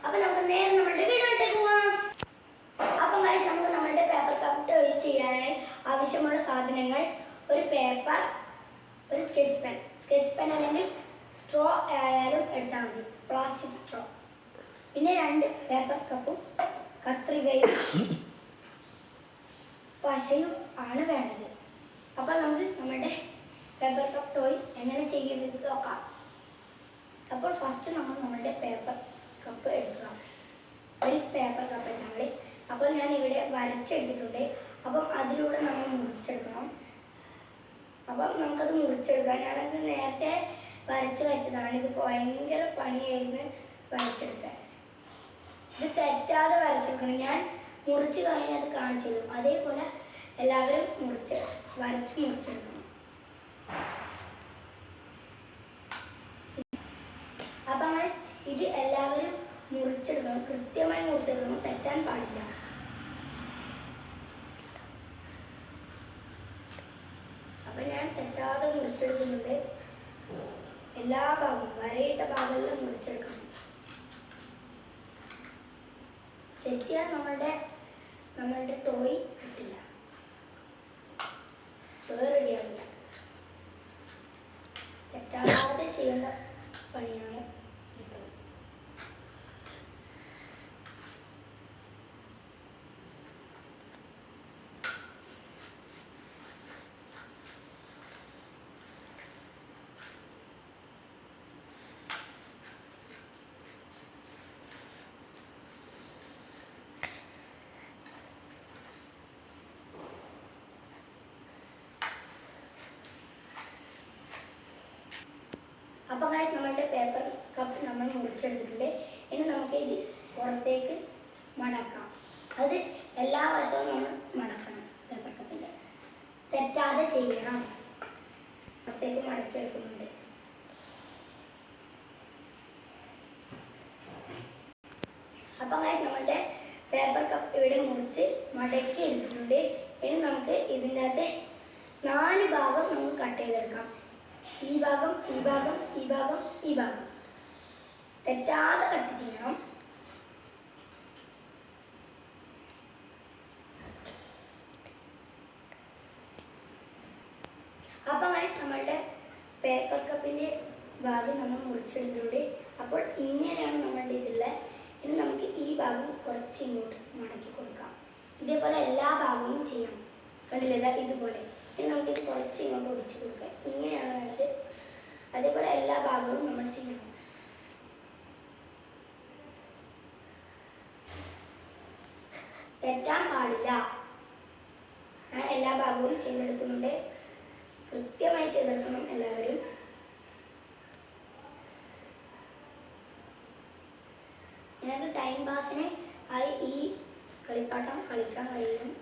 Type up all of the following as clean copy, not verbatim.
അപ്പോൾ നമുക്ക് നേരെ നമ്മുടെ വീഡിയോയിലേക്ക് പോവാം. അപ്പോൾ ഗൈസ് നമുക്ക് നമ്മുടെ പേപ്പർ കപ്പ് ചെയ്യാനായി ആവശ്യമുള്ള സാധനങ്ങൾ ഒരു പേപ്പർ, ഒരു സ്കെച്ച് പെൻ അല്ലെങ്കിൽ സ്ട്രോ ആയാലും എടുത്താൽ മതി, പ്ലാസ്റ്റിക് സ്ട്രോ. പിന്നെ 2 പേപ്പർ കപ്പും കത്രികയും പശയും ആണ് വേണ്ടത്. അപ്പോൾ നമുക്ക് നമ്മുടെ പേപ്പർ കപ്പ് ടോയ് എങ്ങനെ ചെയ്യുന്നത് നോക്കാം. അപ്പോൾ ഫസ്റ്റ് നമ്മൾ നമ്മുടെ പേപ്പർ കപ്പ് എടുക്കുക. ഒരു പേപ്പർ കപ്പ് നമ്മൾ അപ്പോൾ ഞാൻ ഇവിടെ വരച്ചെടുത്തിട്ടുണ്ട്. അപ്പം അതിലൂടെ നമ്മൾ മുറിച്ചെടുക്കണം. അപ്പം നമുക്കത് മുറിച്ചെടുക്കാം. ഞാനത് നേരത്തെ വരച്ച് വെച്ചതാണ്. ഇത് ഭയങ്കര പണിയായിരുന്നു വരച്ചെടുക്കാൻ. ഇത് തെറ്റാതെ വരച്ചെടുക്കണം. ഞാൻ മുറിച്ച് കഴിഞ്ഞ് അത് കാണിച്ചു തരും. അതേപോലെ എല്ലാവരും വരച്ച് മുറിച്ചെടുക്കണം. അപ്പം ഇത് എല്ലാവരും മുറിച്ചെടുക്കണം, കൃത്യമായി മുറിച്ചെടുക്കണം, തെറ്റാൻ പാടില്ല. അപ്പം ഞാൻ തെറ്റാതെ മുറിച്ചെടുക്കുന്നുണ്ട്. എല്ലാ ഭാഗവും വരയിട്ട ഭാഗങ്ങളിലും മുറിച്ചെടുക്കണം. തെറ്റിയാൽ നമ്മളുടെ ടോയ് കിട്ടില്ല, ടോയ് റെഡിയാവില്ല. തെറ്റാതെ ചെയ്യേണ്ട പണിയാണ് ഈ ടോയ്. അപ്പോൾ ഗൈസ് നമ്മളുടെ പേപ്പർ കപ്പ് നമ്മൾ മുറിച്ചെടുത്തിട്ടുണ്ട്. ഇനി നമുക്ക് ഇത് പുറത്തേക്ക് മടക്കാം. അത് എല്ലാ വശവും നമ്മൾ മടക്കണം. പേപ്പർ കപ്പിൻ്റെ തെറ്റാതെ ചെയ്യണം. പുറത്തേക്ക് മടക്കിയെടുക്കുന്നുണ്ട്. അപ്പോൾ ഗൈസ് നമ്മളുടെ പേപ്പർ കപ്പ് ഇവിടെ മുറിച്ച് മടക്കി എടുത്തിട്ടുണ്ട്. ഇനി നമുക്ക് ഇതിൻ്റെ അകത്ത് 4 ഭാഗം നമുക്ക് കട്ട് ചെയ്തെടുക്കാം. ഈ ഭാഗം, ഈ ഭാഗം, ഈ ഭാഗം, ഈ ഭാഗം തെറ്റാതെ കട്ട് ചെയ്യണം. അപ്പം ഗൈസ് നമ്മളുടെ പേപ്പർ കപ്പിൻ്റെ ഭാഗം നമ്മൾ മുറിച്ചെടുത്തിട്ടുണ്ട്. അപ്പോൾ ഇങ്ങനെയാണ് നമ്മളുടെ ഇതിലുള്ള. ഇനി നമുക്ക് ഈ ഭാഗം കുറച്ച് ഇങ്ങോട്ട് മടക്കി കൊടുക്കാം. ഇതേപോലെ എല്ലാ ഭാഗവും ചെയ്യണം. കണ്ടില്ലേ, ഇതുപോലെ. ഇനി നമുക്കിത് കുറച്ച് ഇങ്ങോട്ട് ഒടിച്ചു കൊടുക്കാം. ഇങ്ങനെയാണ് വേണ്ടത്. അതേപോലെ എല്ലാ ഭാഗവും നമ്മൾ ചെയ്യണം. തെറ്റാൻ പാടില്ല. ഞാൻ എല്ലാ ഭാഗവും ചെയ്തെടുക്കുന്നുണ്ട്. കൃത്യമായി ചെയ്തെടുക്കണം എല്ലാവരും. ഞങ്ങൾക്ക് ടൈം പാസിന് ആയി ഈ കളിപ്പാട്ടം കളിക്കാൻ കഴിയും.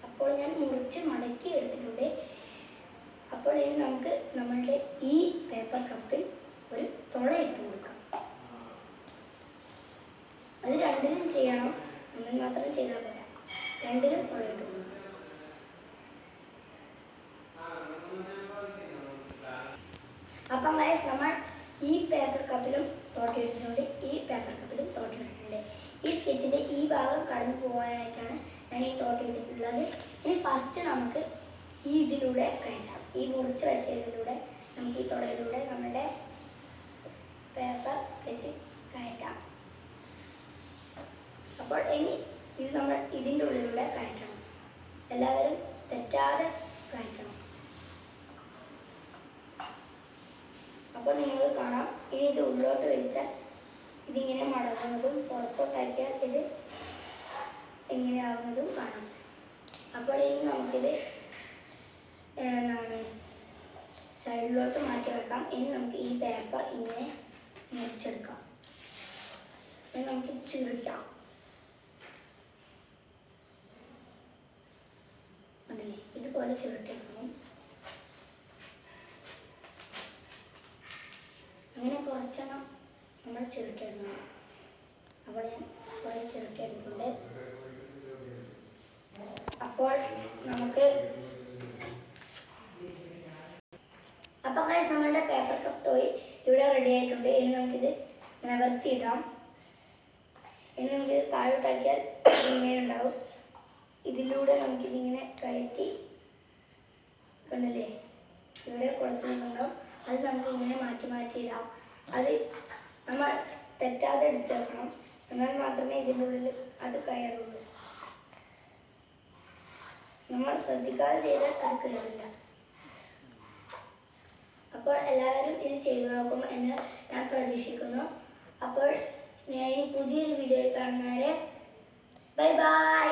അപ്പോൾ ഞാൻ മുറിച്ച് മടക്കി എടുത്തിട്ടുണ്ട്. അപ്പോൾ ഇനി നമുക്ക് നമ്മളുടെ ഈ പേപ്പർ കപ്പിൽ ഒരു തുള ഇട്ട് കൊടുക്കാം. അത് 2ലും ചെയ്യണം, 1 മാത്രം ചെയ്താൽ പോരാ. 2ലും തുള ഇട്ട് കൊടുക്കാം. അപ്പം ഗൈസ് നമ്മൾ ഈ പേപ്പർ കപ്പിലും തോട്ടിയിട്ടിട്ടുണ്ട്, ഈ പേപ്പർ കപ്പിലും തോട്ടിയിട്ടിട്ടുണ്ട്. ഈ സ്കെച്ചിൻ്റെ ഈ ഭാഗം കടന്നു പോകാനായിട്ടാണ് ഞാൻ ഈ തോട്ടിയിട്ടിട്ടുള്ളത്. ഇനി ഫസ്റ്റ് നമുക്ക് ഈ ഇതിലൂടെ കയറ്റാം. ഈ മുറിച്ച് വെച്ചതിലൂടെ നമുക്ക് ഈ തുളയിലൂടെ നമ്മുടെ പേപ്പർ സ്കെച്ച് കയറ്റാം. അപ്പോൾ ഇനി ഇത് നമ്മൾ ഇതിൻ്റെ ഉള്ളിലൂടെ കയറ്റണം. എല്ലാവരും തെറ്റാതെ കയറ്റണം. അപ്പോൾ നിങ്ങൾ കാണാം, ഇനി ഇത് ഉള്ളോട്ട് വലിച്ചാൽ ഇതിങ്ങനെ മടങ്ങുന്നതും പുറത്തോട്ടാക്കിയാൽ ഇത് എങ്ങനെയാവുന്നതും കാണാം. അപ്പോൾ ഇനി നമുക്കിത് സൈഡിലോട്ട് മാറ്റി വെക്കാം. ഇനി നമുക്ക് ഈ പേപ്പർ ഇങ്ങനെ മുറിച്ചെടുക്കാം. ഇനി നമുക്ക് ചുരുട്ടാം. അതല്ലേ, ഇതുപോലെ ചുരുട്ടിക്കണം. ചിരട്ടെടുക്കണം. അപ്പോൾ ഞാൻ കുറേ ചിരട്ടെടുക്കുന്നുണ്ട്. അപ്പോൾ നമുക്ക് നമ്മളുടെ പേപ്പർ കപ്പ് ടോയ് ഇവിടെ റെഡി ആയിട്ടുണ്ട്. ഇനി നമുക്കിത് നിവർത്തിയിടാം. ഇനി നമുക്കിത് താഴോട്ടാക്കിയാൽ ഇങ്ങനെ ഉണ്ടാവും. ഇതിലൂടെ നമുക്കിതിങ്ങനെ കയറ്റി കണ്ടില്ലേ, ഇവിടെ കൊടുത്തിട്ടുണ്ടാവും. അത് നമുക്ക് ഇങ്ങനെ മാറ്റിയിടാം. അത് നമ്മൾ തെറ്റാതെ എടുത്ത് വെക്കണം, എന്നാൽ മാത്രമേ ഇതിൻ്റെ ഉള്ളിൽ അത് കയറുള്ളൂ. നമ്മൾ ശ്രദ്ധിക്കാതെ ചെയ്താൽ അത് കയറില്ല. അപ്പോൾ എല്ലാവരും ഇത് ചെയ്തു നോക്കും എന്ന് ഞാൻ പ്രതീക്ഷിക്കുന്നു. അപ്പോൾ ഞാൻ ഇനി പുതിയൊരു വീഡിയോ കാണുന്നവരെ ബൈ ബൈ.